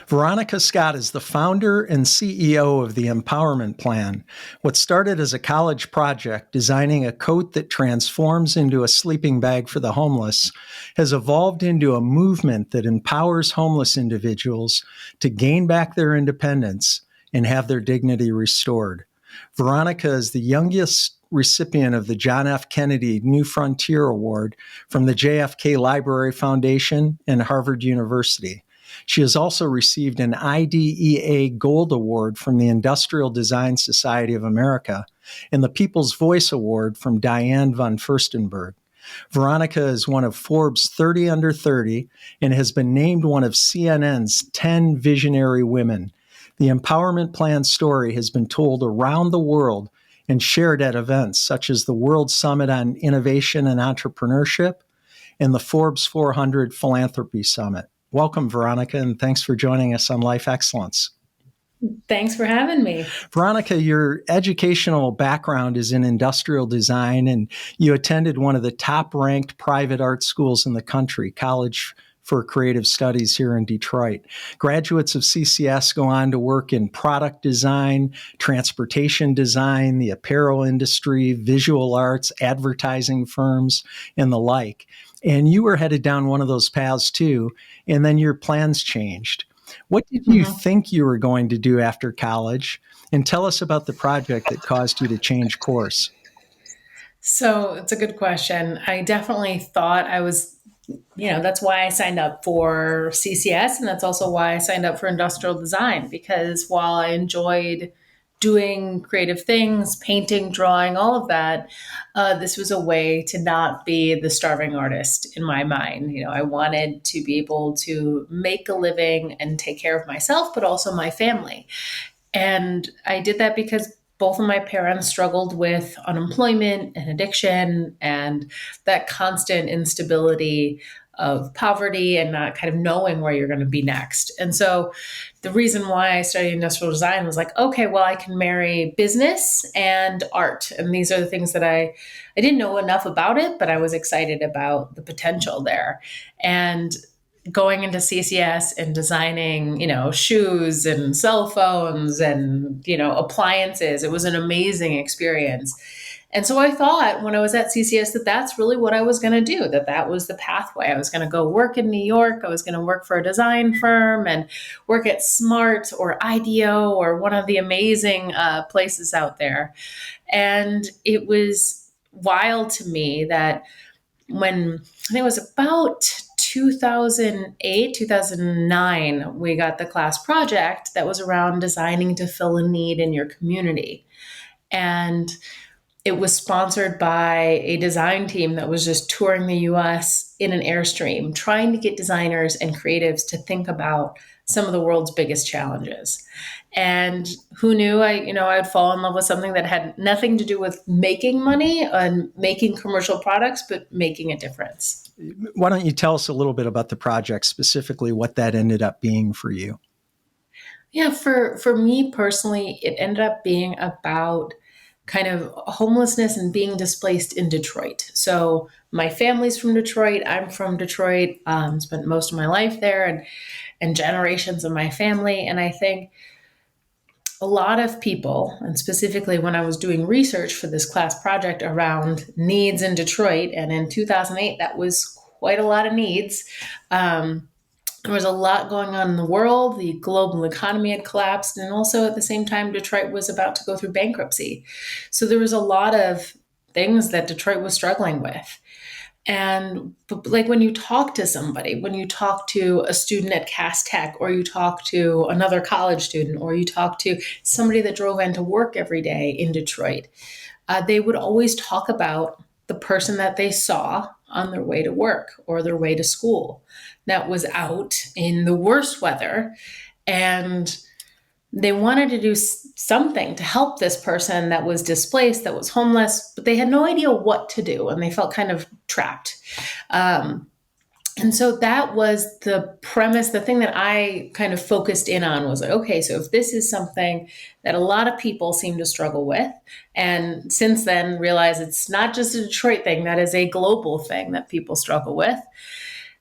Veronika Scott is the founder and CEO of the Empowerment Plan. What started as a college project, designing a coat that transforms into a sleeping bag for the homeless, has evolved into a movement that empowers homeless individuals to gain back their independence and have their dignity restored. Veronika is the youngest recipient of the John F. Kennedy New Frontier Award from the JFK Library Foundation and Harvard University. She has also received an IDEA Gold Award from the Industrial Design Society of America and the People's Voice Award from Diane von Furstenberg. Veronika is one of Forbes 30 Under 30 and has been named one of CNN's 10 visionary women. The Empowerment Plan story has been told around the world and shared at events such as the World Summit on Innovation and Entrepreneurship and the Forbes 400 Philanthropy Summit. Welcome, Veronika, and thanks for joining us on Life Excellence. Thanks for having me. Veronika, your educational background is in industrial design, and you attended one of the top-ranked private art schools in the country, College for Creative Studies here in Detroit. Graduates of CCS go on to work in product design, transportation design, the apparel industry, visual arts, advertising firms, and the like. And you were headed down one of those paths too, and then your plans changed. What did you think you were going to do after college? And tell us about the project that caused you to change course. So it's a good question. I definitely thought I was, that's why I signed up for CCS. And that's also why I signed up for industrial design, because while I enjoyed doing creative things, painting, drawing, all of that, this was a way to not be the starving artist in my mind. I wanted to be able to make a living and take care of myself, but also my family. And I did that because both of my parents struggled with unemployment and addiction and that constant instability of poverty and not kind of knowing where you're going to be next. And so the reason why I studied industrial design was like, okay, well, I can marry business and art. And these are the things that I didn't know enough about it, but I was excited about the potential there. And going into CCS and designing, shoes and cell phones and, appliances, it was an amazing experience. And so I thought when I was at CCS that that's really what I was going to do, that was the pathway. I was going to go work in New York. I was going to work for a design firm and work at Smart or IDEO or one of the amazing places out there. And it was wild to me that when I think it was about 2008, 2009, we got the class project that was around designing to fill a need in your community. And it was sponsored by a design team that was just touring the US in an Airstream, trying to get designers and creatives to think about some of the world's biggest challenges. And who knew I'd fall in love with something that had nothing to do with making money and making commercial products, but making a difference. Why don't you tell us a little bit about the project, specifically what that ended up being for you? Yeah, for me personally, it ended up being about kind of homelessness and being displaced in Detroit. So my family's from Detroit. I'm from Detroit. Spent most of my life there and generations of my family. And I think a lot of people, and specifically when I was doing research for this class project around needs in Detroit, and in 2008, that was quite a lot of needs. There was a lot going on in the world. The global economy had collapsed. And also at the same time, Detroit was about to go through bankruptcy. So there was a lot of things that Detroit was struggling with. And like when you talk to somebody, when you talk to a student at Cass Tech, or you talk to another college student, or you talk to somebody that drove into work every day in Detroit, they would always talk about the person that they saw on their way to work or their way to school that was out in the worst weather. And they wanted to do something to help this person that was displaced, that was homeless, but they had no idea what to do. And they felt kind of trapped. And so that was the premise. The thing that I kind of focused in on was like, okay, so if this is something that a lot of people seem to struggle with, and since then realize it's not just a Detroit thing, that is a global thing that people struggle with,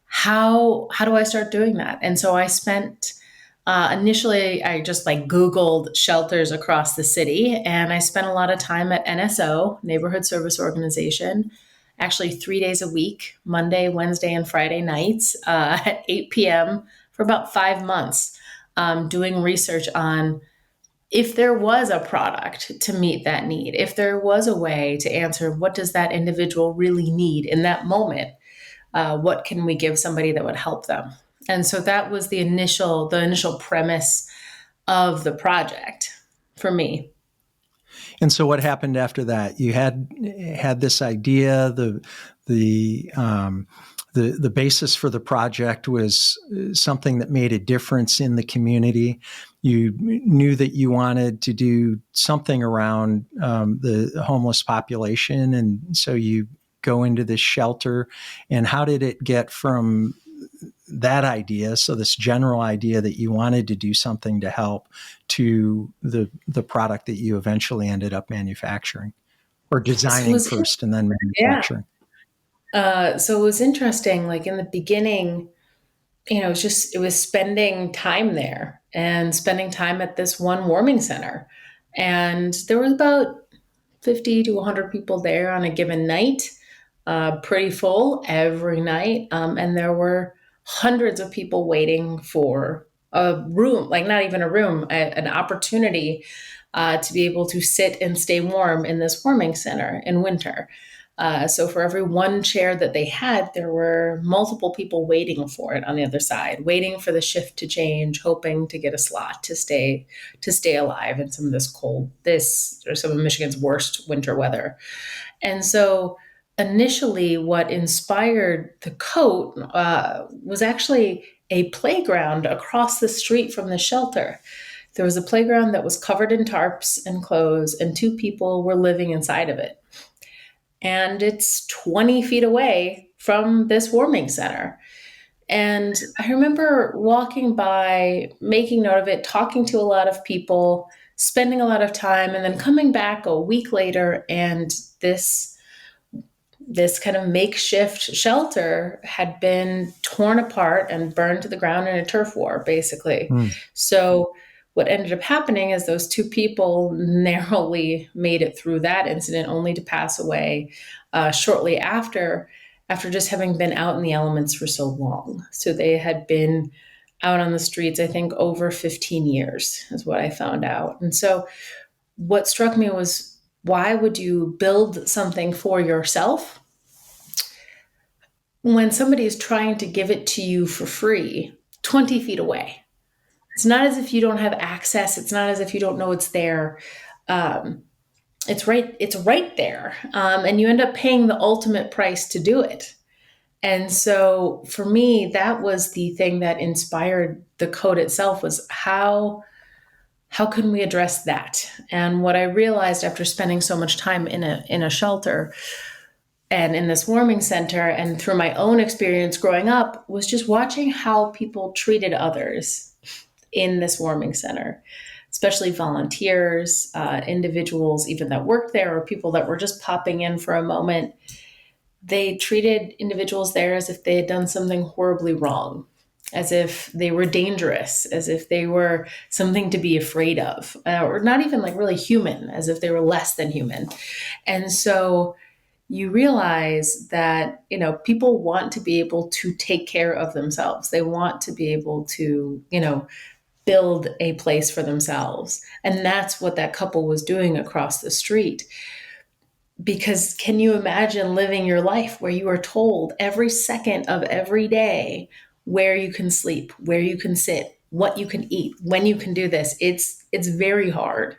how do I start doing that? And so I spent Initially, I just like Googled shelters across the city, and I spent a lot of time at NSO, Neighborhood Service Organization, actually 3 days a week, Monday, Wednesday, and Friday nights at 8 p.m. for about 5 months, doing research on if there was a product to meet that need, if there was a way to answer what does that individual really need in that moment, what can we give somebody that would help them? And so that was the initial premise of the project for me. And so what happened after that? You had this idea, the basis for the project was something that made a difference in the community. You knew that you wanted to do something around the homeless population, and so you go into this shelter. And how did it get from that idea, so this general idea that you wanted to do something to help, to the product that you eventually ended up manufacturing, or So it designing was, first and then yeah. manufacturing? So it was interesting. Like in the beginning, it was spending time there and spending time at this one warming center. And there was about 50 to 100 people there on a given night, pretty full every night. And there were hundreds of people waiting for a room, like not even a room, an opportunity to be able to sit and stay warm in this warming center in winter. So for every one chair that they had, there were multiple people waiting for it on the other side, waiting for the shift to change, hoping to get a slot to stay alive in some of this or some of Michigan's worst winter weather. And so initially, what inspired the coat was actually a playground across the street from the shelter. There was a playground that was covered in tarps and clothes, and two people were living inside of it. And it's 20 feet away from this warming center. And I remember walking by, making note of it, talking to a lot of people, spending a lot of time, and then coming back a week later, and this kind of makeshift shelter had been torn apart and burned to the ground in a turf war, basically. Mm. So what ended up happening is those two people narrowly made it through that incident, only to pass away shortly after just having been out in the elements for so long. So they had been out on the streets, I think, over 15 years is what I found out. And so what struck me was, why would you build something for yourself when somebody is trying to give it to you for free 20 feet away? It's not as if you don't have access. It's not as if you don't know it's there. It's right there. And you end up paying the ultimate price to do it. And so for me, that was the thing that inspired the code itself, was how can we address that? And what I realized after spending so much time in a shelter and in this warming center, and through my own experience growing up, was just watching how people treated others in this warming center, especially volunteers, individuals even that worked there, or people that were just popping in for a moment. They treated individuals there as if they had done something horribly wrong, as if they were dangerous, as if they were something to be afraid of, or not even like really human, as if they were less than human. And so you realize that, people want to be able to take care of themselves. They want to be able to, build a place for themselves. And that's what that couple was doing across the street. Because can you imagine living your life where you are told every second of every day where you can sleep, where you can sit, what you can eat, when you can do this? It's very hard.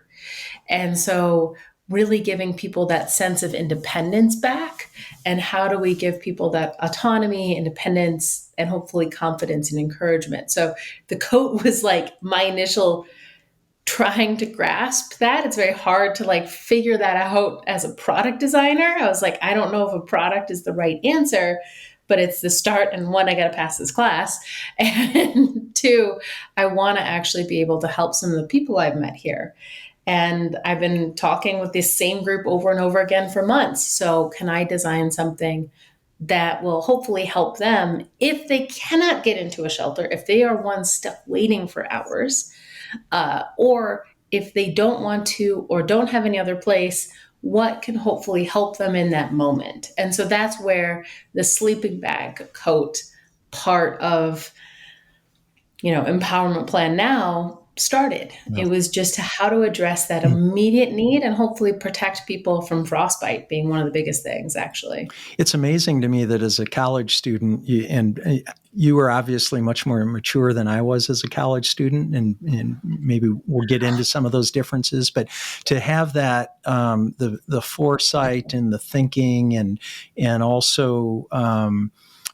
And so really giving people that sense of independence back, and how do we give people that autonomy, independence, and hopefully confidence and encouragement. So the coat was like my initial trying to grasp that. It's very hard to like figure that out as a product designer. I was like, I don't know if a product is the right answer, but it's the start. And one, I got to pass this class. And two, I want to actually be able to help some of the people I've met here. And I've been talking with this same group over and over again for months. So can I design something that will hopefully help them if they cannot get into a shelter, if they are one stuck waiting for hours, or if they don't want to or don't have any other place, what can hopefully help them in that moment. And so that's where the sleeping bag coat part of, empowerment plan now started. Yeah. It was just how to address that immediate need and hopefully protect people from frostbite being one of the biggest things, actually. It's amazing to me that as a college student, you were obviously much more mature than I was as a college student, and maybe we'll get into some of those differences. But to have that, the foresight and the thinking, and also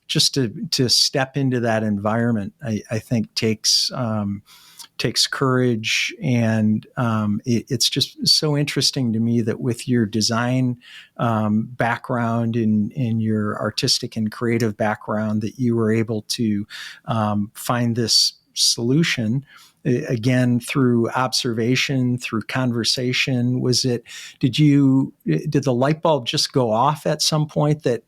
just to step into that environment, I think takes courage. And it's just so interesting to me that with your design background and your artistic and creative background, that you were able to find this solution again through observation, through conversation. Did the light bulb just go off at some point that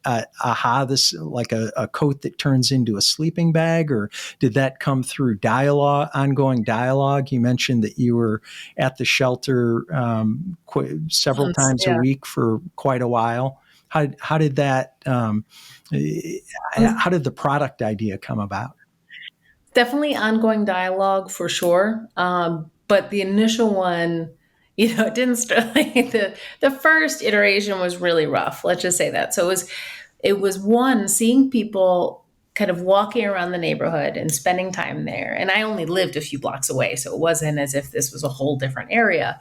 this like a coat that turns into a sleeping bag? Or did that come through ongoing dialogue? You mentioned that you were at the shelter several times a week for quite a while. How did that how did the product idea come about? Definitely ongoing dialogue for sure. But the initial one, it didn't start like the first iteration was really rough. Let's just say that. So it was one, seeing people kind of walking around the neighborhood and spending time there. And I only lived a few blocks away, so it wasn't as if this was a whole different area.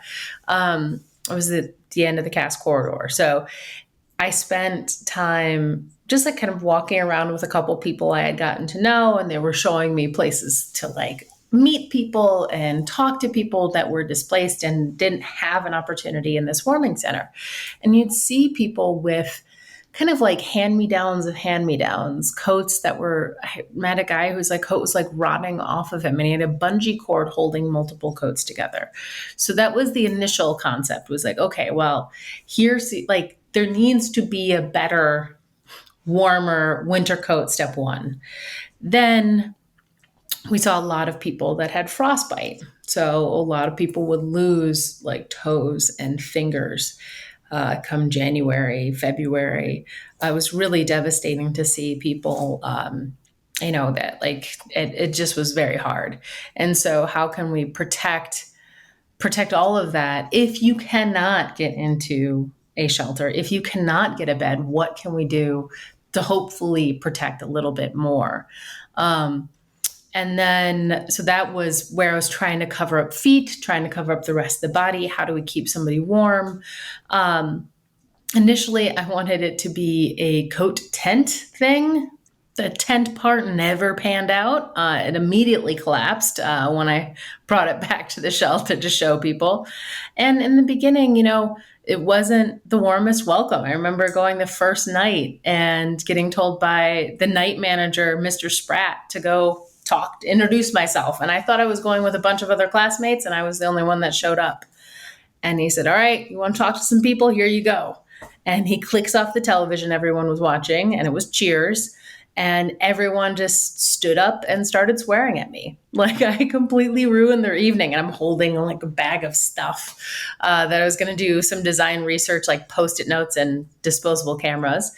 It was at the end of the Cass corridor. So I spent time just like kind of walking around with a couple people I had gotten to know, and they were showing me places to like meet people and talk to people that were displaced and didn't have an opportunity in this warming center. And you'd see people with kind of like hand-me-downs of hand-me-downs, coats I met a guy whose like coat was like rotting off of him, and he had a bungee cord holding multiple coats together. So that was the initial concept, was like, okay, well, here's like, there needs to be a better, warmer winter coat, step one. Then we saw a lot of people that had frostbite. So a lot of people would lose like toes and fingers come January, February. It was really devastating to see people, that like it just was very hard. And so how can we protect all of that? If you cannot get into a shelter, if you cannot get a bed, what can we do to hopefully protect a little bit more? And then, so that was where I was trying to cover up feet, trying to cover up the rest of the body. How do we keep somebody warm? Initially, I wanted it to be a coat tent thing. The tent part never panned out. It immediately collapsed when I brought it back to the shelter to show people. And in the beginning, it wasn't the warmest welcome. I remember going the first night and getting told by the night manager, Mr. Spratt, to go introduce myself. And I thought I was going with a bunch of other classmates, and I was the only one that showed up. And he said, all right, you want to talk to some people? Here you go. And he clicks off the television everyone was watching, and it was Cheers. And everyone just stood up and started swearing at me. Like I completely ruined their evening. And I'm holding like a bag of stuff that I was going to do some design research, like Post-it notes and disposable cameras.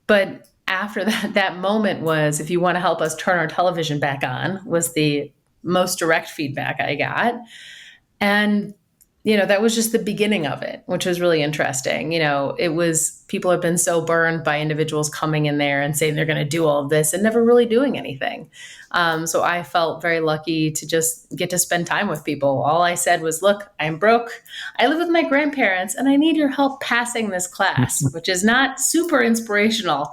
But after that moment was, if you want to help us turn our television back on, was the most direct feedback I got. And that was just the beginning of it, which was really interesting. It was, people have been so burned by individuals coming in there and saying they're going to do all of this and never really doing anything. So I felt very lucky to just get to spend time with people. All I said was, look, I'm broke. I live with my grandparents and I need your help passing this class, which is not super inspirational,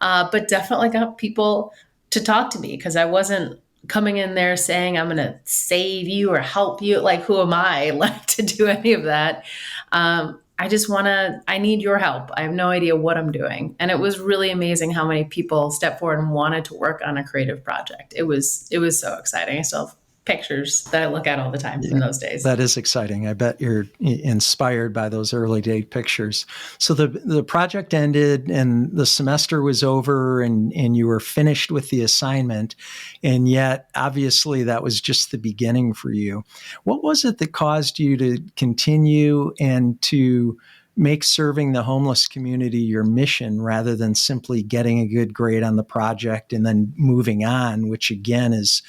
but definitely got people to talk to me, because I wasn't coming in there saying I'm going to save you or help you. Like, who am I like to do any of that? I need your help. I have no idea what I'm doing. And it was really amazing how many people stepped forward and wanted to work on a creative project. It was so exciting. I still have pictures that I look at all the time from those days. That is exciting. I bet you're inspired by those early day pictures. So the project ended and the semester was over and you were finished with the assignment. And yet, obviously, that was just the beginning for you. What was it that caused you to continue and to make serving the homeless community your mission rather than simply getting a good grade on the project and then moving on, which again is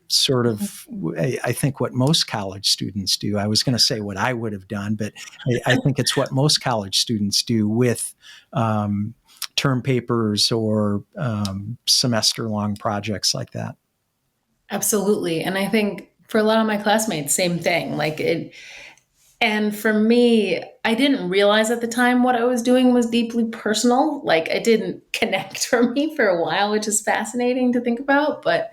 sort of, I think, what most college students do. I was going to say what I would have done, but I think it's what most college students do with term papers or semester-long projects like that. Absolutely. And I think for a lot of my classmates, same thing. And for me, I didn't realize at the time what I was doing was deeply personal. Like, it didn't connect for me for a while, which is fascinating to think about. But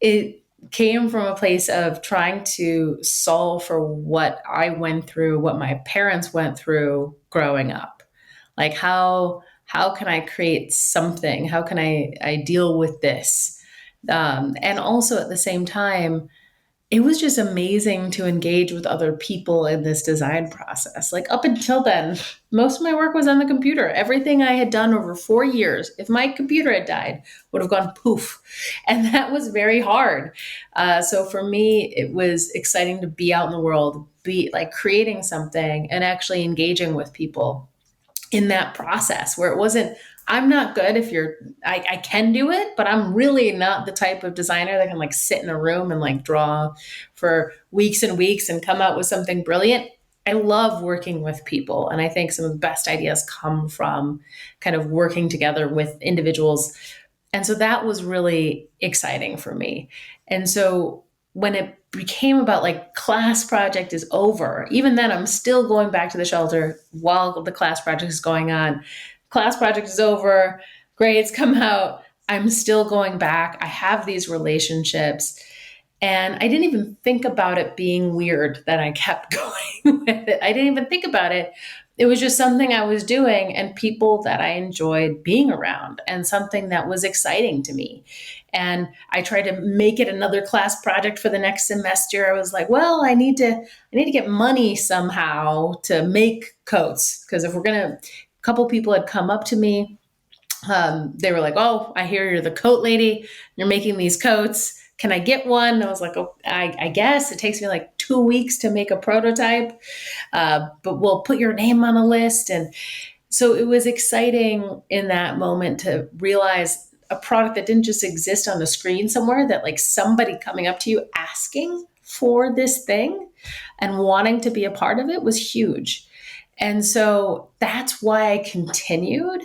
it came from a place of trying to solve for what I went through, what my parents went through growing up. Like, how can I create something? How can I deal with this? And also at the same time, it was just amazing to engage with other people in this design process. Like, up until then, most of my work was on the computer. Everything I had done over 4 years, if my computer had died, would have gone poof. And that was very hard. So for me, it was exciting to be out in the world, be like creating something and actually engaging with people in that process where it wasn't, I'm not good I can do it, but I'm really not the type of designer that can like sit in a room and like draw for weeks and weeks and come out with something brilliant. I love working with people. And I think some of the best ideas come from kind of working together with individuals. And so that was really exciting for me. And so when it became about like class project is over, even then I'm still going back to the shelter while the class project is going on. Class project is over, grades come out, I'm still going back. I have these relationships. And I didn't even think about it being weird that I kept going with it. I didn't even think about it. It was just something I was doing and people that I enjoyed being around and something that was exciting to me. And I tried to make it another class project for the next semester. I was like, well, I need to get money somehow to make coats. Because if we're going to, a couple people had come up to me. They were like, oh, I hear you're the coat lady. You're making these coats. Can I get one? And I was like, oh, I guess it takes me like 2 weeks to make a prototype, but we'll put your name on a list. And so it was exciting in that moment to realize a product that didn't just exist on the screen somewhere, that like somebody coming up to you asking for this thing and wanting to be a part of it was huge. And so that's why I continued.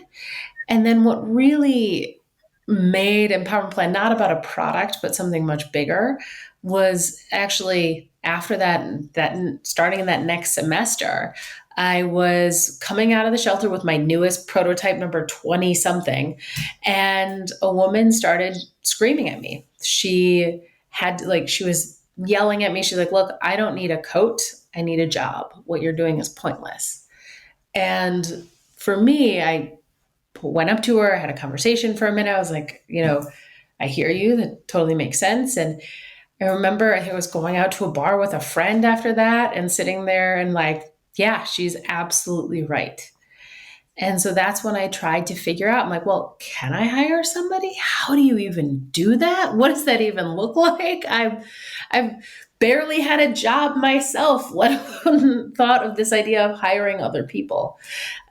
And then what really made Empowerment Plan not about a product, but something much bigger was actually after that starting in that next semester, I was coming out of the shelter with my newest prototype, number 20 something. And a woman started screaming at me. She was yelling at me. She's like, look, I don't need a coat. I need a job. What you're doing is pointless. And for me, I went up to her, I had a conversation for a minute. I was like, I hear you. That totally makes sense. And I remember I was going out to a bar with a friend after that and sitting there and like, yeah, she's absolutely right. And so that's when I tried to figure out, I'm like, well, can I hire somebody? How do you even do that? What does that even look like? I've barely had a job myself, let alone thought of this idea of hiring other people.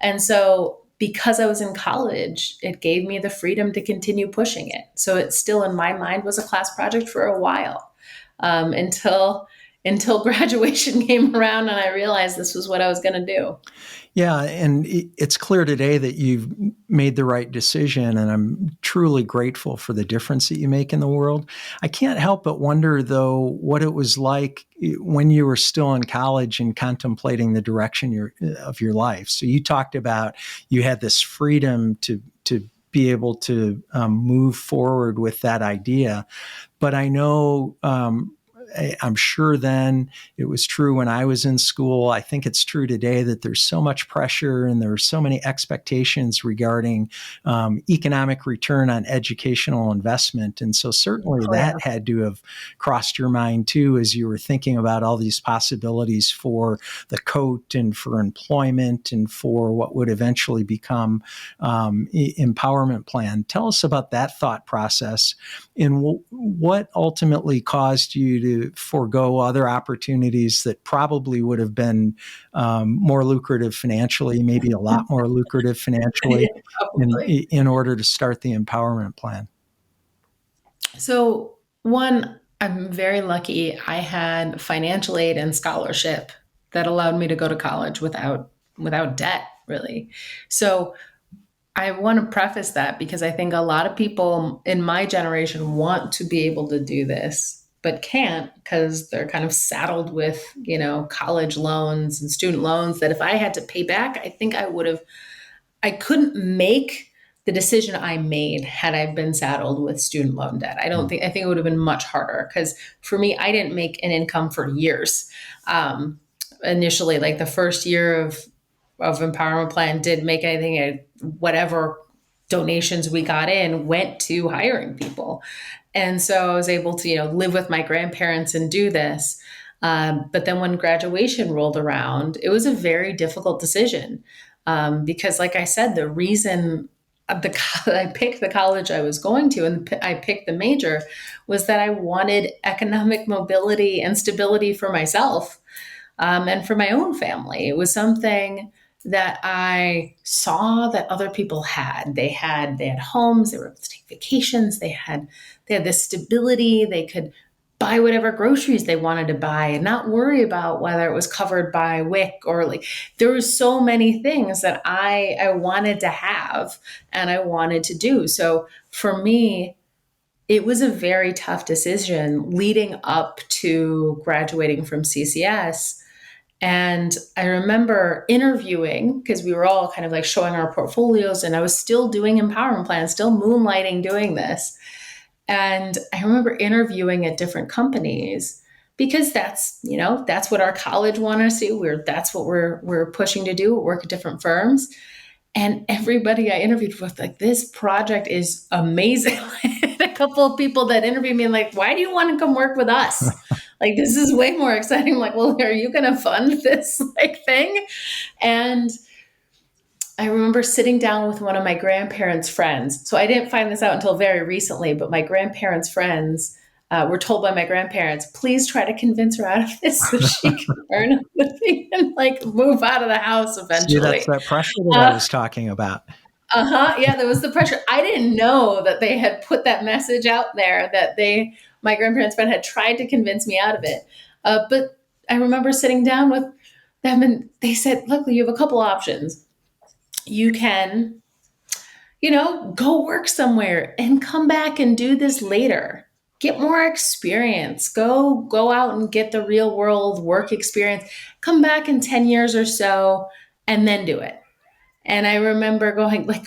And so because I was in college, it gave me the freedom to continue pushing it. So it still in my mind was a class project for a while, until graduation came around and I realized this was what I was going to do. Yeah, and it's clear today that you've made the right decision, and I'm truly grateful for the difference that you make in the world. I can't help but wonder, though, what it was like when you were still in college and contemplating the direction of your life. So you talked about you had this freedom to be able to move forward with that idea, but I know I'm sure then it was true when I was in school. I think it's true today that there's so much pressure and there are so many expectations regarding economic return on educational investment. And so certainly Oh, yeah. that had to have crossed your mind too as you were thinking about all these possibilities for the coat and for employment and for what would eventually become empowerment plan. Tell us about that thought process and what ultimately caused you to forego other opportunities that probably would have been more lucrative financially, maybe a lot more lucrative financially, Probably. in order to start the empowerment plan. So, one, I'm very lucky. I had financial aid and scholarship that allowed me to go to college without debt, really. So, I want to preface that because I think a lot of people in my generation want to be able to do this, but can't because they're kind of saddled with, college loans and student loans that if I had to pay back, I think I couldn't make the decision I made had I been saddled with student loan debt. I think it would have been much harder because for me, I didn't make an income for years. Initially, like the first year of empowerment plan did make anything, whatever donations we got in went to hiring people. And so I was able to, live with my grandparents and do this. But then when graduation rolled around, it was a very difficult decision because, like I said, the reason I picked the college I was going to and I picked the major was that I wanted economic mobility and stability for myself and for my own family. It was something that I saw that other people had. They had homes. They were able to take vacations. They had this stability. They could buy whatever groceries they wanted to buy and not worry about whether it was covered by WIC or like there were so many things that I wanted to have and I wanted to do. So for me, it was a very tough decision leading up to graduating from CCS. And I remember interviewing because we were all kind of like showing our portfolios, and I was still doing empowerment plans, still moonlighting doing this. And I remember interviewing at different companies because that's what our college wanted us to do. That's what we're pushing to do, work at different firms. And everybody I interviewed with, like, this project is amazing. A couple of people that interviewed me, like, why do you want to come work with us? Like, this is way more exciting. I'm like, well, are you going to fund this like thing? And I remember sitting down with one of my grandparents' friends. So I didn't find this out until very recently, but my grandparents' friends were told by my grandparents, please try to convince her out of this so she can earn a living and like move out of the house See, that's eventually. that pressure that I was talking about. Yeah, there was the pressure. I didn't know that they had put that message out there that my grandparents' friend had tried to convince me out of it. But I remember sitting down with them and they said, look, you have a couple options. You can, go work somewhere and come back and do this later. Get more experience. Go out and get the real world work experience. Come back in 10 years or so and then do it. And I remember going like,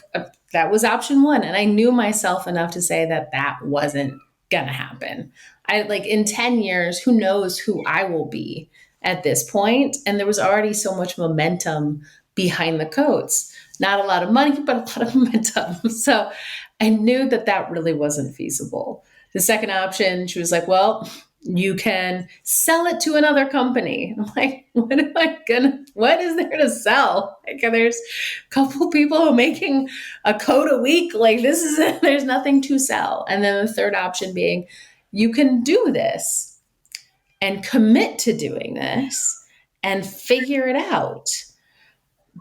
that was option one. And I knew myself enough to say that that wasn't going to happen. I like in 10 years, who knows who I will be at this point. And there was already so much momentum behind the coats. Not a lot of money, but a lot of momentum. So I knew that that really wasn't feasible. The second option, she was like, well, you can sell it to another company. I'm like, what is there to sell? Like, there's a couple people making a coat a week. Like there's nothing to sell. And then the third option being, you can do this and commit to doing this and figure it out.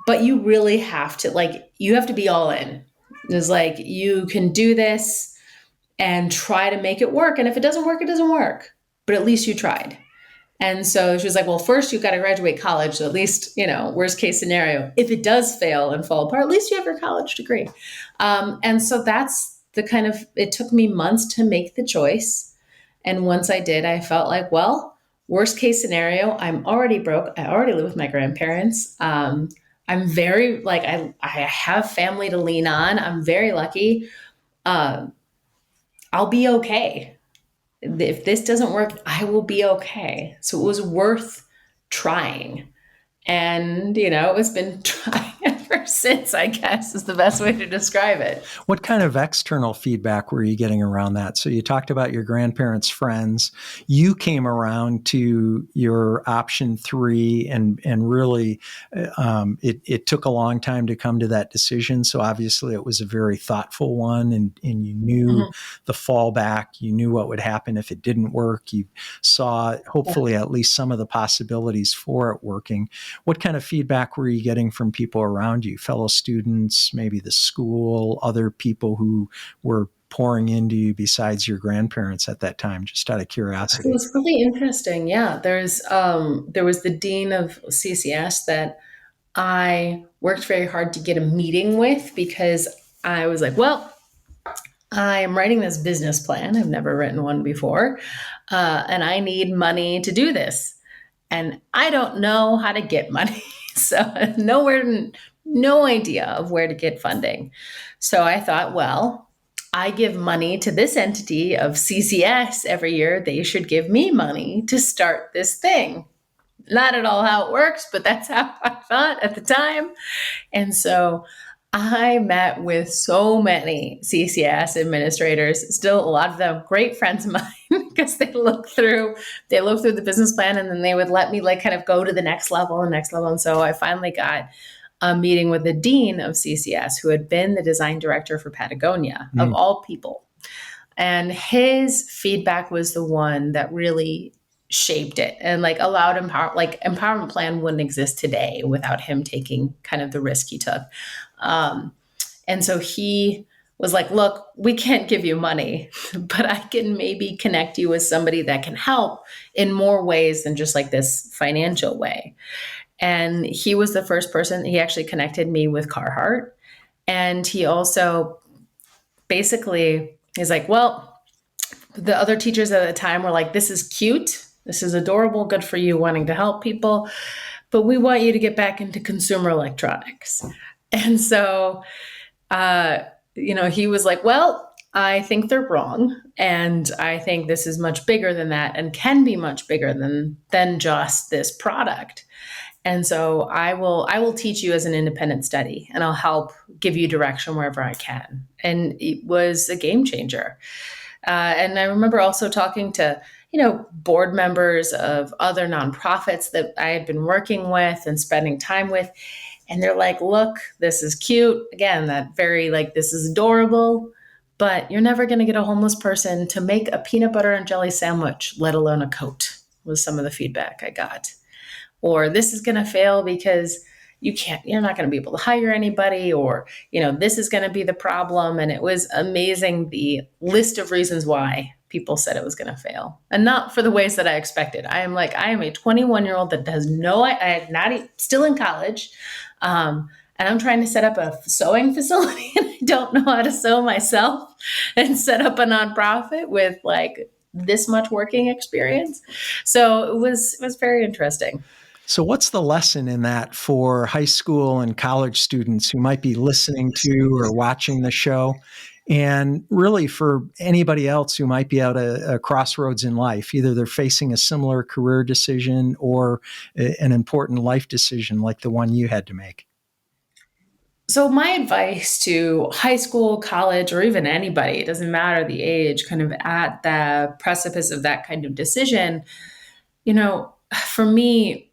But you really have to, you have to be all in. It's like, you can do this and try to make it work. And if it doesn't work, it doesn't work. But at least you tried. And so she was like, well, first you've got to graduate college. So at least, worst case scenario, if it does fail and fall apart, at least you have your college degree. And so that's it took me months to make the choice. And once I did, I felt like, well, worst case scenario, I'm already broke. I already live with my grandparents. I'm very, I have family to lean on. I'm very lucky. I'll be okay. If this doesn't work, I will be okay. So it was worth trying. And, it's been trying ever since, I guess, is the best way to describe it. What kind of external feedback were you getting around that? So you talked about your grandparents' friends. You came around to your option 3, and really, it took a long time to come to that decision. So obviously, it was a very thoughtful one, and you knew the fallback. You knew what would happen if it didn't work. You saw hopefully at least some of the possibilities for it working. What kind of feedback were you getting from people around you, fellow students, maybe the school, other people who were pouring into you besides your grandparents at that time, just out of It curiosity? was really interesting. Yeah, there was the dean of CCS that I worked very hard to get a meeting with, because I was like, well, I am writing this business plan. I've never written one before, and I need money to do this, and I don't know how to get money, so no idea of where to get funding. So I thought, well, I give money to this entity of CCS every year. They should give me money to start this thing. Not at all how it works, but that's how I thought at the time. And so I met with so many CCS administrators, still a lot of them great friends of mine, because they look through the business plan, and then they would let me kind of go to the next level and next level. And so I finally got a meeting with the dean of CCS, who had been the design director for Patagonia, of all people. And his feedback was the one that really shaped it and allowed empowerment plan wouldn't exist today without him taking kind of the risk he took. And so he was like, look, we can't give you money, but I can maybe connect you with somebody that can help in more ways than just this financial way. And he was the first person. He actually connected me with Carhartt. And he also basically is like, well, the other teachers at the time were like, this is cute. This is adorable. Good for you wanting to help people. But we want you to get back into consumer electronics. And so, he was like, well, I think they're wrong. And I think this is much bigger than that, and can be much bigger than just this product. And so I will teach you as an independent study, and I'll help give you direction wherever I can. And it was a game changer. And I remember also talking to, board members of other nonprofits that I had been working with and spending time with. And they're like, look, this is cute. Again, that very this is adorable, but you're never going to get a homeless person to make a peanut butter and jelly sandwich, let alone a coat, was some of the feedback I got. Or this is going to fail because you're not going to be able to hire anybody, or, this is going to be the problem. And it was amazing, the list of reasons why people said it was going to fail, and not for the ways that I expected. I am a 21-year-old that does still in college. And I'm trying to set up a sewing facility, and I don't know how to sew myself, and set up a nonprofit with this much working experience. So it was very interesting. So what's the lesson in that for high school and college students who might be listening to or watching the show? And really for anybody else who might be at a crossroads in life, either they're facing a similar career decision or an important life decision like the one you had to make? So my advice to high school, college, or even anybody, it doesn't matter the age, kind of at the precipice of that kind of decision, for me,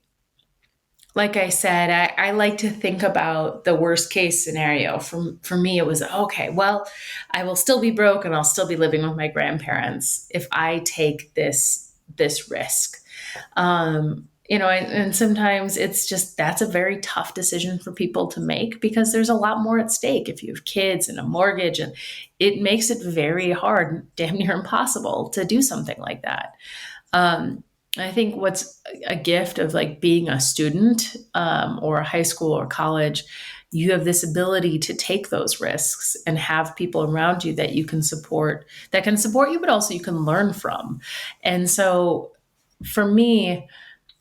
like I said, I like to think about the worst case scenario. For me, it was, okay, well, I will still be broke and I'll still be living with my grandparents if I take this risk. And sometimes it's just, that's a very tough decision for people to make, because there's a lot more at stake if you have kids and a mortgage, and it makes it very hard, damn near impossible, to do something like that. I think what's a gift of being a student, or a high school or college, you have this ability to take those risks and have people around you that you can support, you, but also you can learn from. And so for me,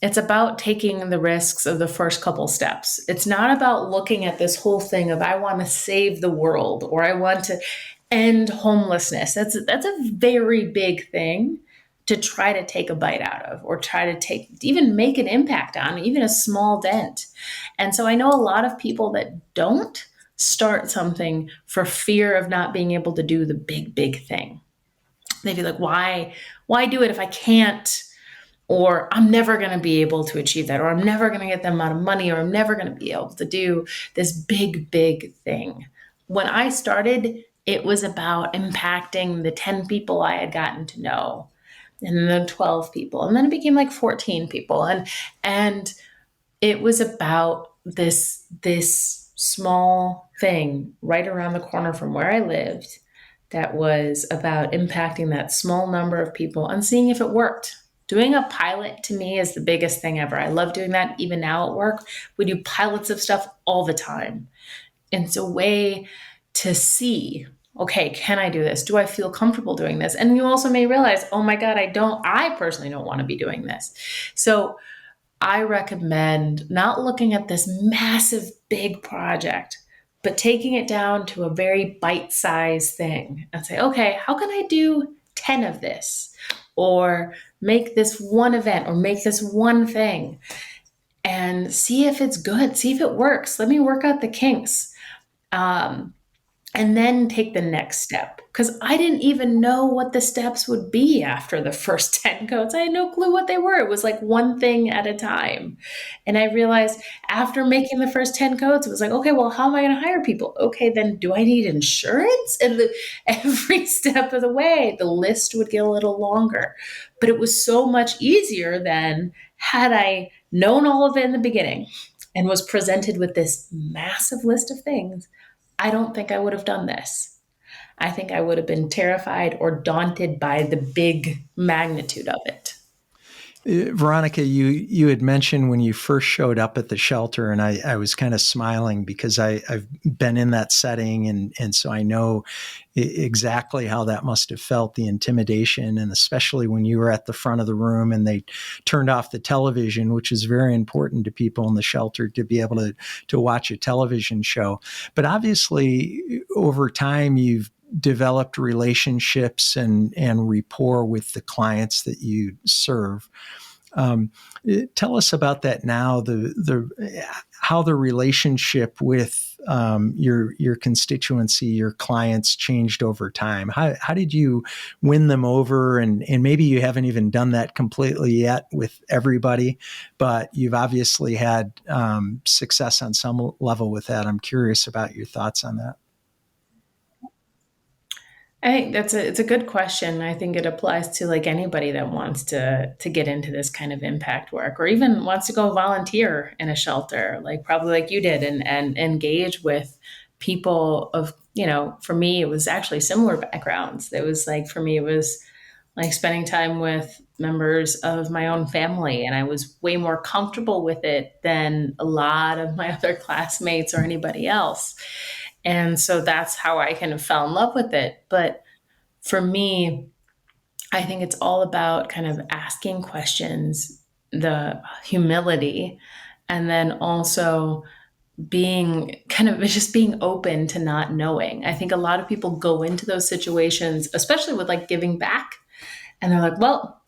it's about taking the risks of the first couple steps. It's not about looking at this whole thing of, I want to save the world, or I want to end homelessness. That's a very big thing. to try to take a bite out of, or try to even make an impact on, even a small dent. And so I know a lot of people that don't start something for fear of not being able to do the big thing. They'd be like, why do it if I can't? Or I'm never going to be able to achieve that, or I'm never going to get that amount of money, or I'm never going to be able to do this big thing. When I started, it was about impacting the 10 people I had gotten to know, and then 12 people, and then it became like 14 people. And it was about this small thing right around the corner from where I lived that was about impacting that small number of people and seeing if it worked. Doing a pilot to me is the biggest thing ever. I love doing that even now at work. We do pilots of stuff all the time. And it's a way to see, okay, can I do this? Do I feel comfortable doing this? And you also may realize, oh my God, I personally don't want to be doing this. So I recommend not looking at this massive, big project, but taking it down to a very bite-sized thing and say, okay, how can I do 10 of this? Or make this one event, or make this one thing, and see if it's good, see if it works. Let me work out the kinks. And then take the next step. Because I didn't even know what the steps would be after the first 10 coats. I had no clue what they were. It was like one thing at a time. And I realized after making the first 10 coats, it was like, okay, well, how am I going to hire people? Okay, then do I need insurance? And every step of the way, the list would get a little longer. But it was so much easier than had I known all of it in the beginning and was presented with this massive list of things. I don't think I would have done this. I think I would have been terrified or daunted by the big magnitude of it. Veronika, you had mentioned when you first showed up at the shelter, and I was kind of smiling because I've been in that setting, and so I know exactly how that must have felt, the intimidation, and especially when you were at the front of the room and they turned off the television, which is very important to people in the shelter to be able to watch a television show. But obviously, over time, you've developed relationships and rapport with the clients that you serve. Tell us about that now. How the relationship with your constituency, your clients, changed over time. How did you win them over? And maybe you haven't even done that completely yet with everybody, but you've obviously had success on some level with that. I'm curious about your thoughts on that. I think it's a good question. I think it applies to like anybody that wants to get into this kind of impact work, or even wants to go volunteer in a shelter, like probably like you did, and engage with people of, for me, it was actually similar backgrounds. It was like, for me, it was like spending time with members of my own family, and I was way more comfortable with it than a lot of my other classmates or anybody else. And so that's how I kind of fell in love with it. But for me, I think it's all about kind of asking questions, the humility, and then also being kind of just being open to not knowing. I think a lot of people go into those situations, especially with like giving back, and they're like, well,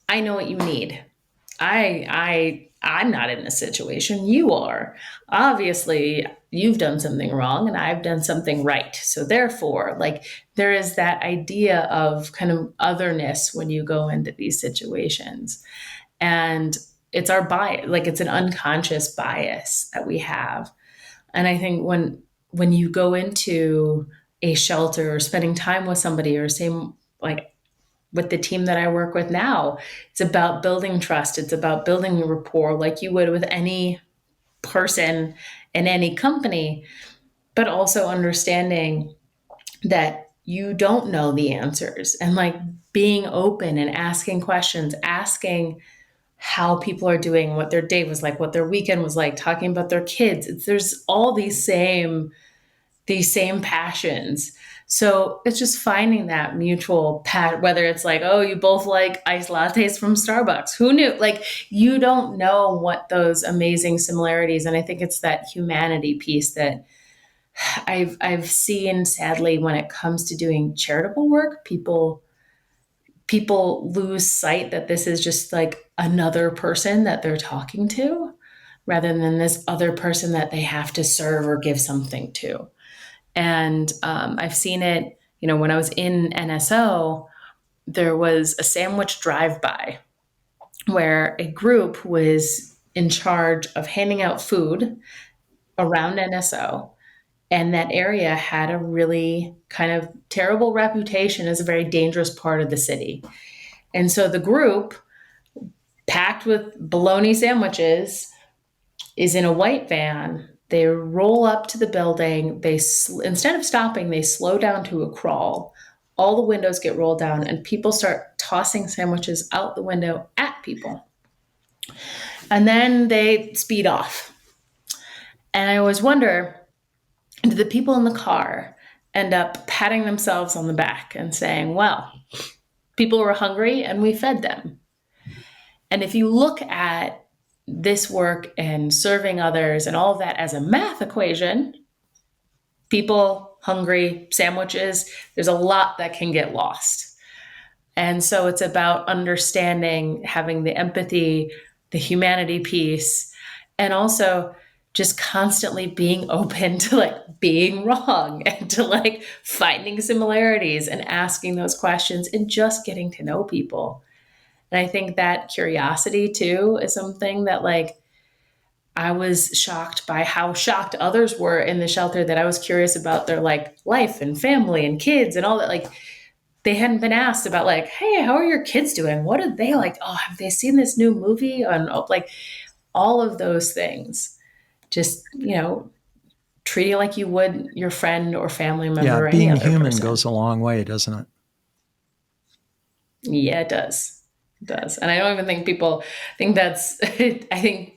I know what you need. I'm not in this situation. You are. Obviously, you've done something wrong and I've done something right. So therefore, like, there is that idea of kind of otherness when you go into these situations. And it's our bias, like it's an unconscious bias that we have. And I think when you go into a shelter or spending time with somebody, or same like with the team that I work with now, it's about building trust. It's about building a rapport like you would with any person in any company, but also understanding that you don't know the answers, and like being open and asking questions, asking how people are doing, what their day was like, what their weekend was like, talking about their kids. There's all these same passions. So it's just finding that mutual whether it's like, oh, you both like iced lattes from Starbucks. Who knew? Like, you don't know what those amazing similarities. And I think it's that humanity piece that I've seen, sadly, when it comes to doing charitable work, people people lose sight that this is just like another person that they're talking to rather than this other person that they have to serve or give something to. And I've seen it, when I was in NSO, there was a sandwich drive-by where a group was in charge of handing out food around NSO. And that area had a really kind of terrible reputation as a very dangerous part of the city. And so the group, packed with bologna sandwiches, is in a white van. They roll up to the building. Instead of stopping, they slow down to a crawl. All the windows get rolled down, and people start tossing sandwiches out the window at people. And then they speed off. And I always wonder, do the people in the car end up patting themselves on the back and saying, well, people were hungry and we fed them? And if you look at this work and serving others and all of that as a math equation, people, hungry, sandwiches, there's a lot that can get lost. And so it's about understanding, having the empathy, the humanity piece, and also just constantly being open to like being wrong and to like finding similarities and asking those questions and just getting to know people. And I think that curiosity too is something that like I was shocked by how shocked others were in the shelter, that I was curious about their like life and family and kids and all that. Like they hadn't been asked about like, hey, how are your kids doing? What are they like? Oh, have they seen this new movie? And like all of those things, just, treating like you would your friend or family member or any being other human person. goes a long way, doesn't it? Yeah, it does. It does. And I don't even think people think that's, I think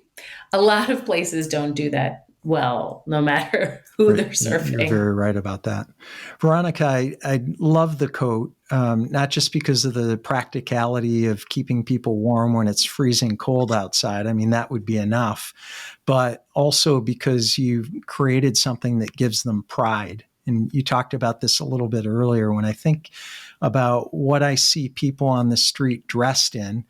a lot of places don't do that well, no matter who they're serving. You're very right about that. Veronika, I love the coat, not just because of the practicality of keeping people warm when it's freezing cold outside. I mean, that would be enough, but also because you've created something that gives them pride. And you talked about this a little bit earlier. When I think about what I see people on the street dressed in,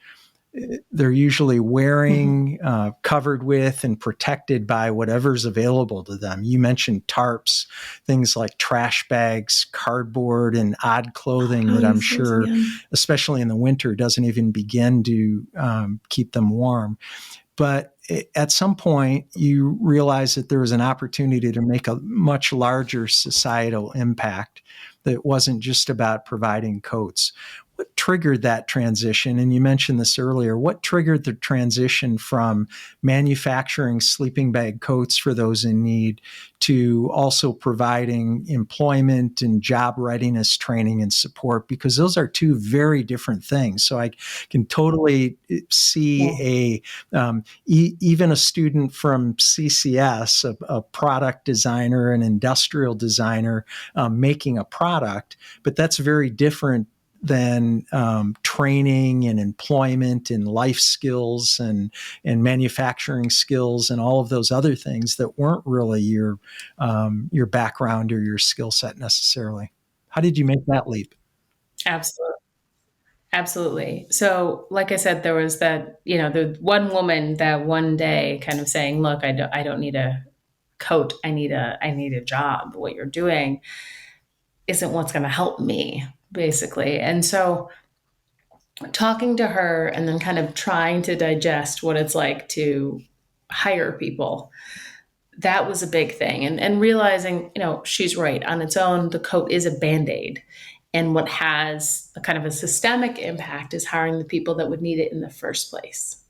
they're usually wearing, covered with, and protected by whatever's available to them. You mentioned tarps, things like trash bags, cardboard, and odd clothing that I'm sure, especially in the winter, doesn't even begin to keep them warm. But at some point, you realize that there was an opportunity to make a much larger societal impact that wasn't just about providing coats. What triggered that transition? And you mentioned this earlier. What triggered the transition from manufacturing sleeping bag coats for those in need to also providing employment and job readiness training and support? Because those are two very different things. So I can totally see even a student from CCS, a product designer, an industrial designer, making a product, but that's very different than training and employment and life skills and manufacturing skills and all of those other things that weren't really your background or your skill set necessarily. How did you make that leap? Absolutely. Absolutely. So, like I said, there was that, the one woman that one day kind of saying, look, I don't need a coat. I need a job. What you're doing isn't what's going to help me, basically. And so talking to her and then kind of trying to digest what it's like to hire people, that was a big thing. And realizing, she's right. On its own, the coat is a Band-Aid. And what has a kind of a systemic impact is hiring the people that would need it in the first place.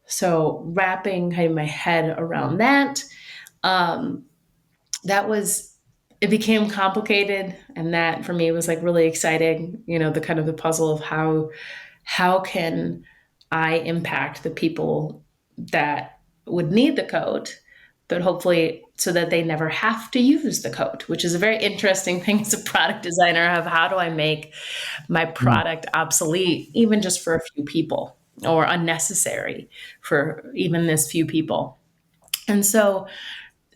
So wrapping kind of my head around that, it became complicated. And that for me was like really exciting, the kind of the puzzle of how can I impact the people that would need the coat, but hopefully so that they never have to use the coat, which is a very interesting thing as a product designer of how do I make my product obsolete, even just for a few people, or unnecessary for even this few people. And so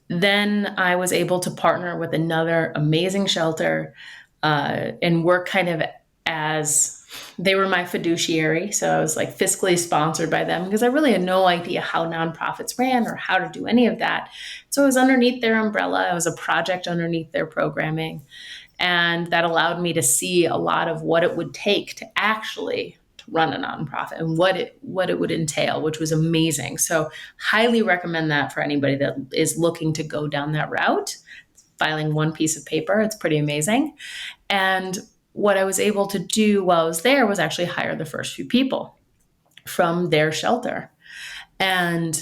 then I was able to partner with another amazing shelter and work kind of as They were my fiduciary. So I was like fiscally sponsored by them because I really had no idea how nonprofits ran or how to do any of that. So I was underneath their umbrella. I was a project underneath their programming. And that allowed me to see a lot of what it would take to actually to run a nonprofit and what it would entail, which was amazing. So highly recommend that for anybody that is looking to go down that route. Filing one piece of paper, it's pretty amazing. And what I was able to do while I was there was actually hire the first few people from their shelter. And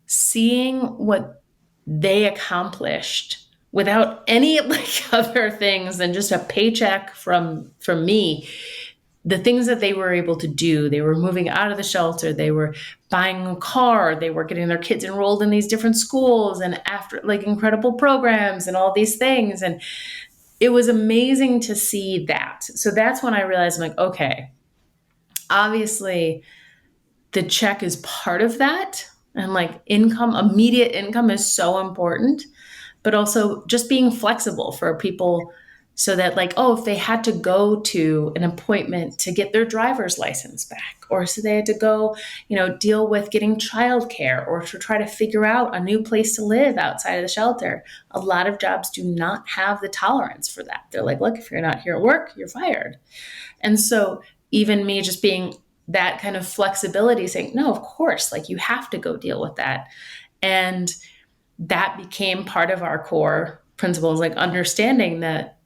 seeing what they accomplished without any like other things than just a paycheck from me, the things that they were able to do, they were moving out of the shelter, they were buying a car, they were getting their kids enrolled in these different schools and after like incredible programs and all these things. And it was amazing to see that. So that's when I realized, I'm like, okay, obviously the check is part of that. And like income, immediate income is so important, but also just being flexible for people so that like, oh, if they had to go to an appointment to get their driver's license back, or so they had to go, deal with getting childcare or to try to figure out a new place to live outside of the shelter. A lot of jobs do not have the tolerance for that. They're like, look, if you're not here at work, you're fired. And so even me just being that kind of flexibility, saying, no, of course, like you have to go deal with that. And that became part of our core principles, like understanding that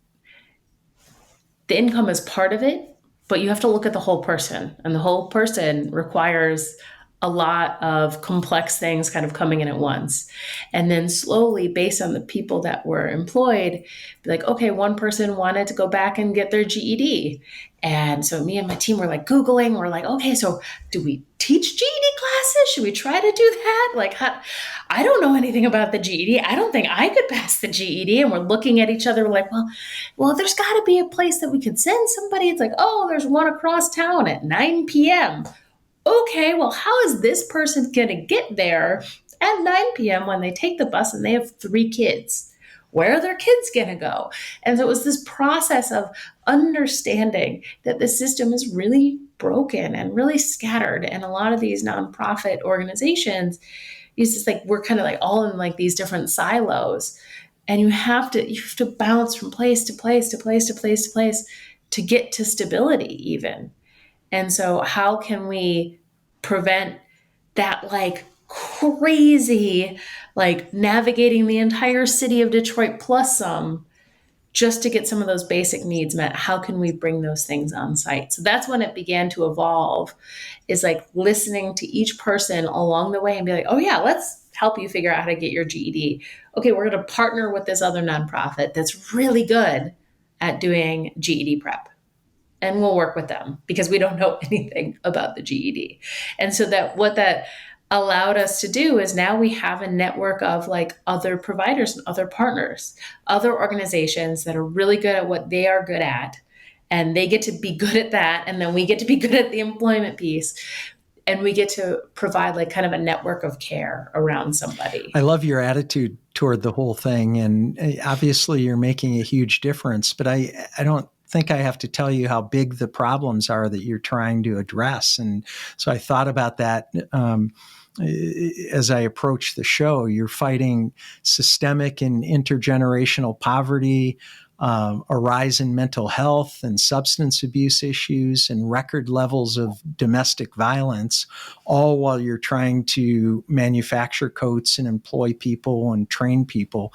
the income is part of it, but you have to look at the whole person, and the whole person requires a lot of complex things kind of coming in at once. And then slowly, based on the people that were employed, be like, okay, one person wanted to go back and get their GED. And so me and my team were like Googling, we're like, okay, so do we teach GED classes? Should we try to do that? Like, I don't know anything about the GED. I don't think I could pass the GED. And we're looking at each other, we're like, well, there's got to be a place that we could send somebody. It's like, oh, there's one across town at 9 p.m. Okay, well, how is this person going to get there at 9 p.m. when they take the bus and they have 3 kids? Where are their kids going to go? And so it was this process of understanding that the system is really broken and really scattered. And a lot of these nonprofit organizations, it's just like we're kind of like all in like these different silos. And you have to bounce from place to place to place to place to place to get to stability even. And so how can we prevent that like crazy, like navigating the entire city of Detroit plus some just to get some of those basic needs met? How can we bring those things on site? So that's when it began to evolve, is like listening to each person along the way and be like, oh yeah, let's help you figure out how to get your GED. Okay, we're going to partner with this other nonprofit that's really good at doing GED prep. And we'll work with them because we don't know anything about the GED. And so that what that allowed us to do is now we have a network of like other providers and other partners, other organizations that are really good at what they are good at. And they get to be good at that. And then we get to be good at the employment piece. And we get to provide like kind of a network of care around somebody. I love your attitude toward the whole thing. And obviously you're making a huge difference, but I don't think I have to tell you how big the problems are that you're trying to address. And so I thought about that as I approached the show. You're fighting systemic and intergenerational poverty, a rise in mental health and substance abuse issues, and record levels of domestic violence, all while you're trying to manufacture coats and employ people and train people.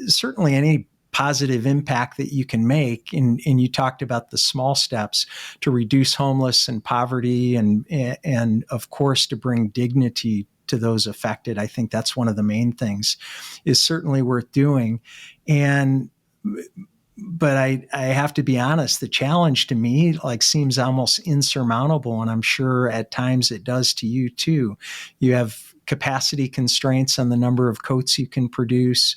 Certainly any positive impact that you can make. And you talked about the small steps to reduce homeless and poverty and of course, to bring dignity to those affected. I think that's one of the main things is certainly worth doing. But I have to be honest, the challenge to me like seems almost insurmountable. And I'm sure at times it does to you too. You have capacity constraints on the number of coats you can produce,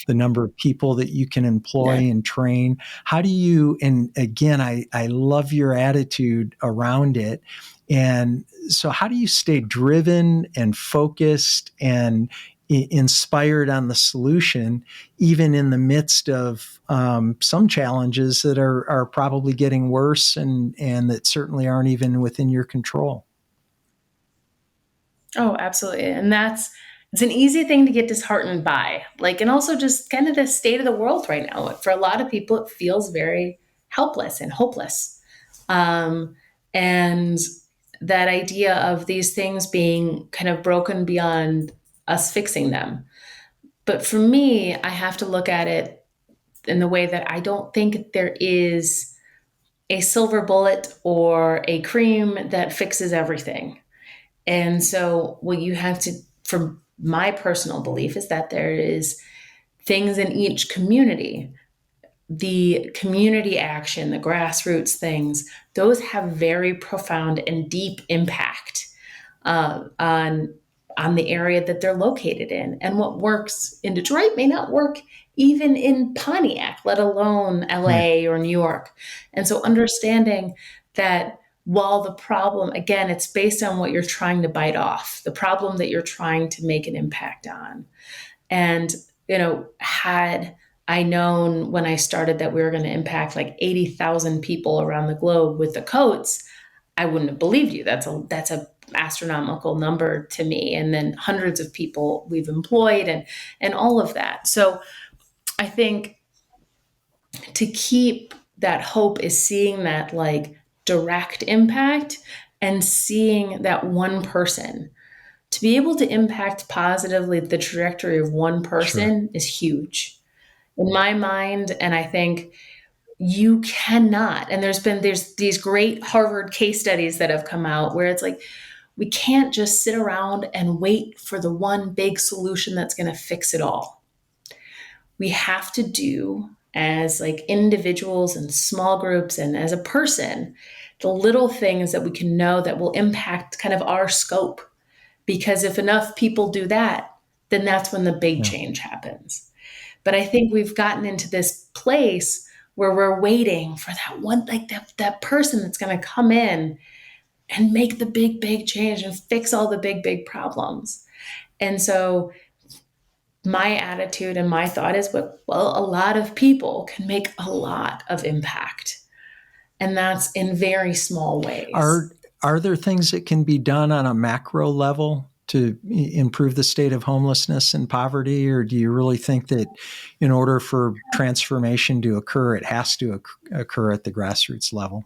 the number of people that you can employ and train. How do you, and again, I love your attitude around it. And so how do you stay driven and focused and inspired on the solution, even in the midst of some challenges that are probably getting worse and that certainly aren't even within your control. Oh, absolutely. And it's an easy thing to get disheartened by. And also just kind of the state of the world right now. For a lot of people, it feels very helpless and hopeless. And that idea of these things being kind of broken beyond us fixing them. But for me, I have to look at it in the way that I don't think there is a silver bullet or a cream that fixes everything. And so what you have to, from my personal belief, is that there is things in each community, the community action, the grassroots things, those have very profound and deep impact on the area that they're located in. And what works in Detroit may not work even in Pontiac, let alone LA or New York. And so understanding that while the problem, again, it's based on what you're trying to bite off, the problem that you're trying to make an impact on. And, had I known when I started that we were going to impact 80,000 people around the globe with the coats, I wouldn't have believed you. That's a astronomical number to me. And then hundreds of people we've employed and all of that. So I think to keep that hope is seeing that direct impact and seeing that one person. To be able to impact positively the trajectory of one person is huge in my mind. And I think you cannot, and there's these great Harvard case studies that have come out where it's we can't just sit around and wait for the one big solution that's going to fix it all. We have to do, as individuals and small groups and as a person, the little things that we can know that will impact kind of our scope. Because if enough people do that, then that's when the big change happens. But I think we've gotten into this place where we're waiting for that one, that person that's going to come in and make the big, big change and fix all the big, big problems. And so my attitude and my thought is, well, a lot of people can make a lot of impact. And that's in very small ways. Are there things that can be done on a macro level to improve the state of homelessness and poverty? Or do you really think that in order for transformation to occur, it has to occur at the grassroots level?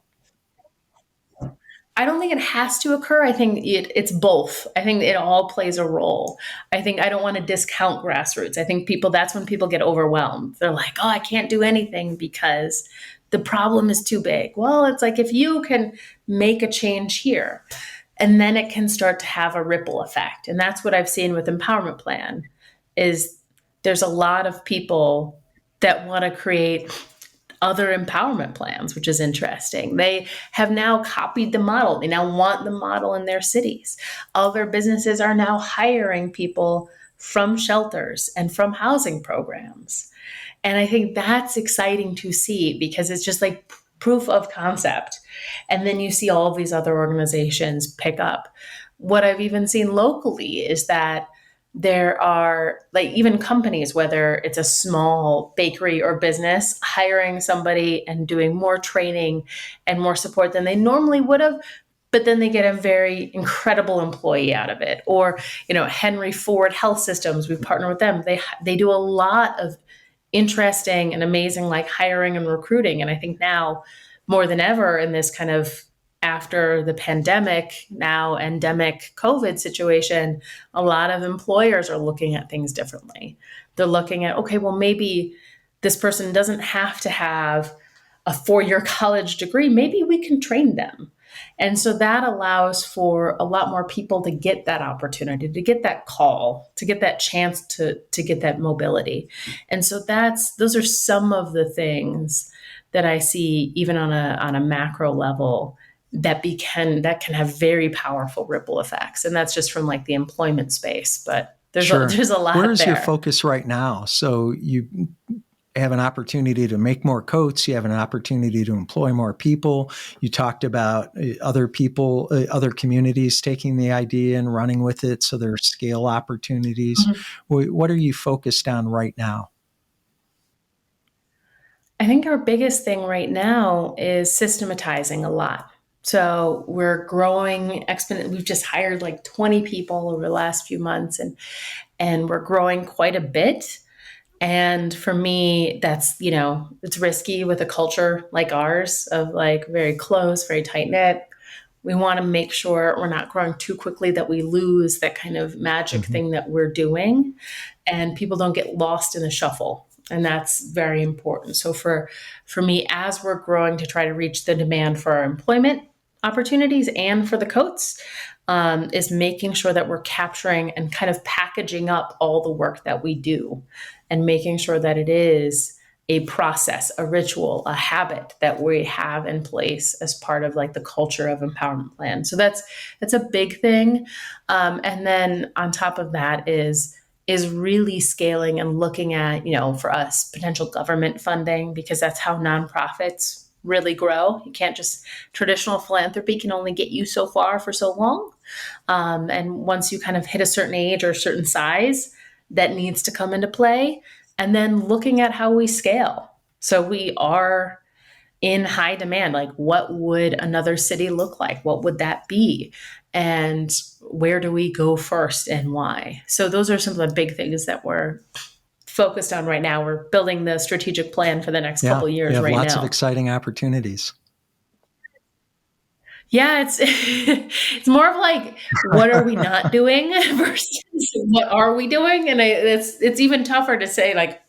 I don't think it has to occur. I think it's both. I think it all plays a role. I don't want to discount grassroots. I think that's when people get overwhelmed. They're like, oh, I can't do anything because the problem is too big. Well, it's if you can make a change here, and then it can start to have a ripple effect. And that's what I've seen with Empowerment Plan is there's a lot of people that want to create other empowerment plans, which is interesting. They have now copied the model. They now want the model in their cities. Other businesses are now hiring people from shelters and from housing programs. And I think that's exciting to see because it's just proof of concept. And then you see all of these other organizations pick up. What I've even seen locally is that there are even companies, whether it's a small bakery or business, hiring somebody and doing more training and more support than they normally would have, but then they get a very incredible employee out of it. Or, Henry Ford Health Systems, we partner with them. They do a lot of interesting and amazing hiring and recruiting. And I think now more than ever in this kind of after the pandemic, now endemic COVID situation, a lot of employers are looking at things differently. They're looking at, okay, well, maybe this person doesn't have to have a 4-year college degree. Maybe we can train them. And so that allows for a lot more people to get that opportunity, to get that call, to get that chance to get that mobility. And so those are some of the things that I see even on a macro level that can have very powerful ripple effects. And that's just from the employment space, but there's a lot Where is there. your focus right now? So have an opportunity to make more coats. You have an opportunity to employ more people. You talked about other people, other communities taking the idea and running with it. So there are scale opportunities. Mm-hmm. What are you focused on right now? I think our biggest thing right now is systematizing a lot. So we're growing exponentially. We've just hired like 20 people over the last few months, and we're growing quite a bit. And for me, that's, it's risky with a culture like ours of like very close, very tight knit. We want to make sure we're not growing too quickly that we lose that kind of magic mm-hmm. thing that we're doing, and people don't get lost in the shuffle. And that's very important. So for me, as we're growing to try to reach the demand for our employment opportunities and for the coats, is making sure that we're capturing and kind of packaging up all the work that we do and making sure that it is a process, a ritual, a habit that we have in place as part of like the culture of empowerment plan. So that's a big thing. And then on top of that is really scaling and looking at, for us, potential government funding, because that's how nonprofits really grow. You can't just, traditional philanthropy can only get you so far for so long. And once you kind of hit a certain age or a certain size, that needs to come into play. And then looking at how we scale. So we are in high demand. Like, what would another city look like? What would that be? And where do we go first and why? So those are some of the big things that we're focused on right now. We're building the strategic plan for the next couple of years right now. Lots of exciting opportunities. Yeah, it's more of like, what are we not doing versus what are we doing? And it's even tougher to say like,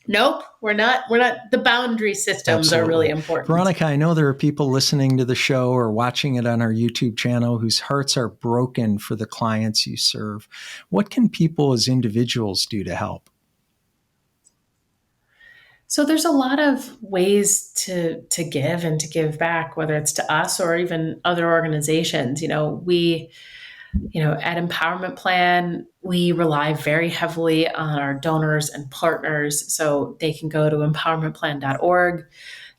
nope, we're not. The boundary systems Absolutely. Are really important. Veronika, I know there are people listening to the show or watching it on our YouTube channel whose hearts are broken for the clients you serve. What can people as individuals do to help? So there's a lot of ways to give and to give back, whether it's to us or even other organizations. We at Empowerment Plan, we rely very heavily on our donors and partners, so they can go to empowermentplan.org.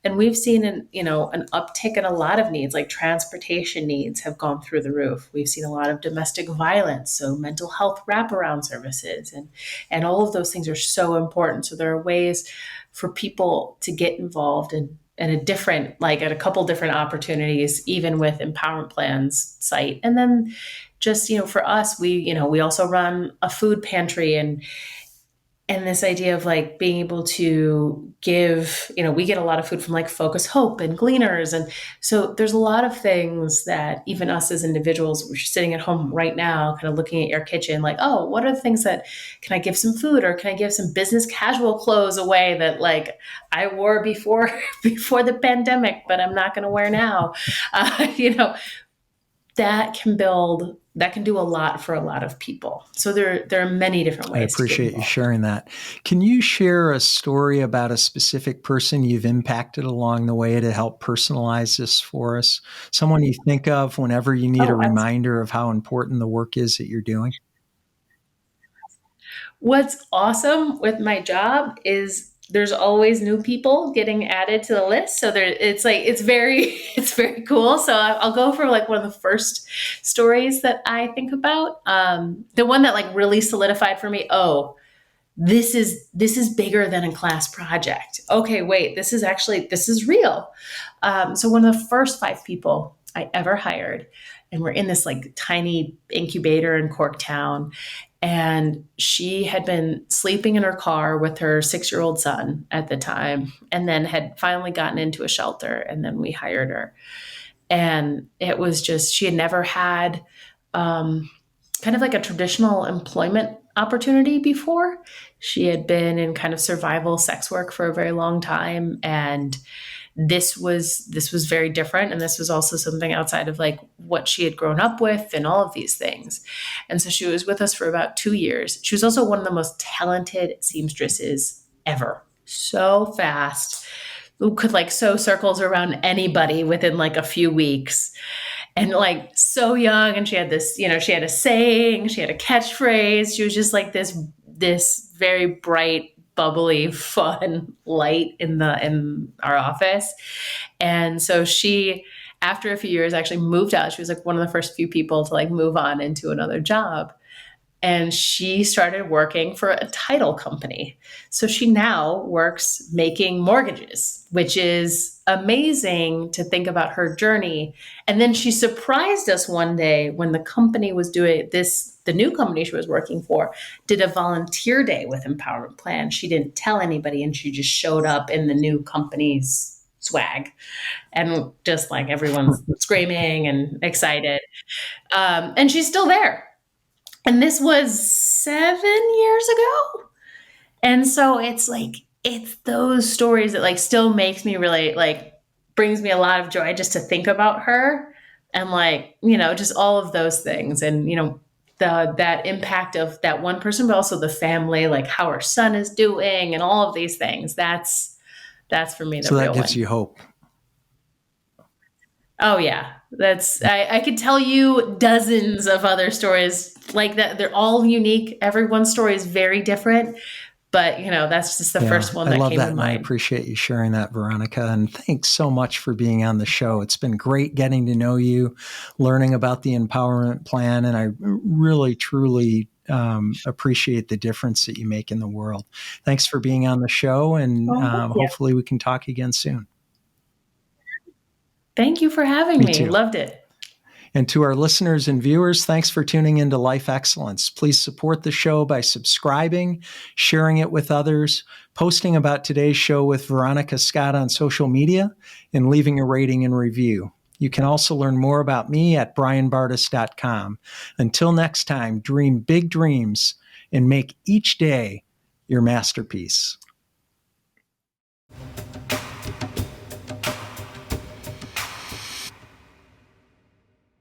And we've seen an uptick in a lot of needs, like transportation needs have gone through the roof. We've seen a lot of domestic violence, so mental health wraparound services, and all of those things are so important. So there are ways for people to get involved in at a couple different opportunities, even with Empowerment Plan's site. And then just, for us, we also run a food pantry and this idea of like being able to give, we get a lot of food from like Focus Hope and Gleaners. And so there's a lot of things that even us as individuals, we're sitting at home right now, kind of looking at your kitchen, like, oh, what are the things that, can I give some food or can I give some business casual clothes away that like I wore before the pandemic, but I'm not going to wear now? That can do a lot for a lot of people. So there are many different ways. I appreciate you sharing that. Can you share a story about a specific person you've impacted along the way to help personalize this for us? Someone you think of whenever you need a reminder of how important the work is that you're doing? What's awesome with my job is there's always new people getting added to the list. So it's very cool. So I'll go for like one of the first stories that I think about. The one that like really solidified for me, this is bigger than a class project. Okay, wait, this is real. So one of the first 5 people I ever hired, and we're in this like tiny incubator in Corktown. And she had been sleeping in her car with her 6-year-old son at the time, and then had finally gotten into a shelter. And then we hired her. And it was just, she had never had kind of like a traditional employment opportunity before. She had been in kind of survival sex work for a very long time. And this was very different. And this was also something outside of like what she had grown up with and all of these things. And so she was with us for about 2 years. She was also one of the most talented seamstresses ever. So fast, who could like sew circles around anybody within like a few weeks. And like so young. And she had this, she had a saying, she had a catchphrase. She was just like this very bright, bubbly, fun light in our office. And so she, after a few years, actually moved out. She was like one of the first few people to like move on into another job. And she started working for a title company. So she now works making mortgages, which is amazing to think about her journey. And then she surprised us one day when the company was doing this, the new company she was working for did a volunteer day with Empowerment Plan. She didn't tell anybody, and she just showed up in the new company's swag, and just like everyone's screaming and excited. And she's still there. And this was 7 years ago. And so it's like, it's those stories that like still makes me really like, brings me a lot of joy just to think about her, and like, just all of those things. And, that impact of that one person, but also the family, like how her son is doing and all of these things. That's for me the So real that gives one. you hope. Oh yeah. I could tell you dozens of other stories like that. They're all unique. Everyone's story is very different, but that's just the first one that I love came that, to and I mind. appreciate you sharing that, Veronika. And thanks so much for being on the show. It's been great getting to know you, learning about the empowerment plan, and I really, truly appreciate the difference that you make in the world. Thanks for being on the show, and Oh, yeah. hopefully we can talk again soon. Thank you for having Me me. too. Loved it. And to our listeners and viewers, thanks for tuning into Life Excellence. Please support the show by subscribing, sharing it with others, posting about today's show with Veronika Scott on social media, and leaving a rating and review. You can also learn more about me at brianbartes.com. Until next time, dream big dreams and make each day your masterpiece.